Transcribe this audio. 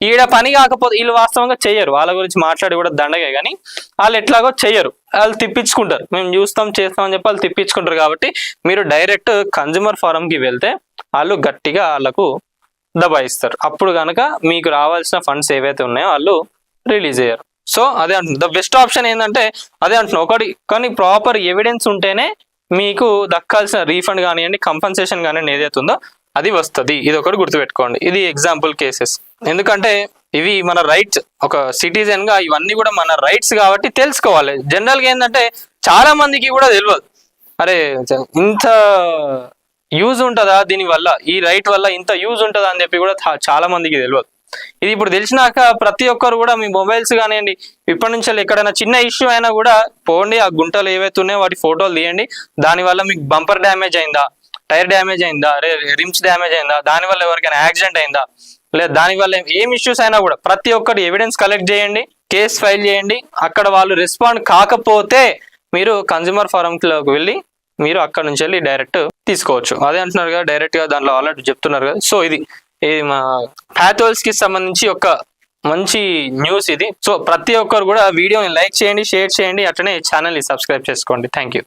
ఈడ పని కాకపోతే వీళ్ళు వాస్తవంగా చెయ్యరు, వాళ్ళ గురించి మాట్లాడి కూడా దండగే, కానీ వాళ్ళు ఎట్లాగో చెయ్యరు, వాళ్ళు తిప్పించుకుంటారు. మేము చూస్తాం చేస్తాం అని చెప్పి వాళ్ళు తిప్పించుకుంటారు. కాబట్టి మీరు డైరెక్ట్ కన్జ్యూమర్ ఫోరంకి వెళ్తే వాళ్ళు గట్టిగా వాళ్ళకు దబాయిస్తారు. అప్పుడు కనుక మీకు రావాల్సిన ఫండ్స్ ఏవైతే ఉన్నాయో వాళ్ళు రిలీజ్ అయ్యారు. సో అదే అంటున్నా, ద బెస్ట్ ఆప్షన్ ఏంటంటే అదే అంటున్నా ఒకటి, కానీ ప్రాపర్ ఎవిడెన్స్ ఉంటేనే మీకు దక్కాల్సిన రీఫండ్ కానివ్వండి, కంపన్సేషన్ కానివ్వండి ఏదైతే ఉందో అది వస్తుంది. ఇది ఒకటి గుర్తుపెట్టుకోండి. ఇది ఎగ్జాంపుల్ కేసెస్. ఎందుకంటే ఇవి మన రైట్స్, ఒక సిటిజన్ గా ఇవన్నీ కూడా మన రైట్స్ కాబట్టి తెలుసుకోవాలి. జనరల్ గా ఏంటంటే చాలా మందికి కూడా తెలియదు, అరే ఇంత యూజ్ ఉంటుందా దీని వల్ల, ఈ రైట్ వల్ల ఇంత యూజ్ ఉంటుందా అని చెప్పి కూడా చాలా మందికి తెలియదు. ఇది ఇప్పుడు తెలిసినాక ప్రతి ఒక్కరు కూడా మీ మొబైల్స్ కానివ్వండి, ఇప్పటి నుంచి ఎక్కడైనా చిన్న ఇష్యూ అయినా కూడా పోండి, ఆ గుంటలు ఏవైతే ఉన్నాయో వాటి ఫోటోలు తీయండి. దానివల్ల మీకు బంపర్ డ్యామేజ్ అయిందా, టైర్ డ్యామేజ్ అయిందా, రిమ్స్ డ్యామేజ్ అయిందా, దానివల్ల ఎవరికైనా యాక్సిడెంట్ అయిందా, లేదా దానివల్ల ఏం ఇష్యూస్ అయినా కూడా ప్రతి ఒక్కటి ఎవిడెన్స్ కలెక్ట్ చేయండి, కేసు ఫైల్ చేయండి. అక్కడ వాళ్ళు రెస్పాండ్ కాకపోతే మీరు కన్జ్యూమర్ ఫోరంలోకి వెళ్ళి మీరు అక్కడ నుంచి వెళ్ళి డైరెక్ట్ తీసుకోవచ్చు. అదే అంటున్నారు కదా, డైరెక్ట్ గా దాంట్లో ఆల్రెడీ చెప్తున్నారు కదా. సో ఇది మా హ్యాథోల్స్ కి సంబంధించి ఒక మంచి న్యూస్ ఇది. సో ప్రతి ఒక్కరు కూడా వీడియోని లైక్ చేయండి, షేర్ చేయండి, అట్లనే ఛానల్ని సబ్స్క్రైబ్ చేసుకోండి. Thank you.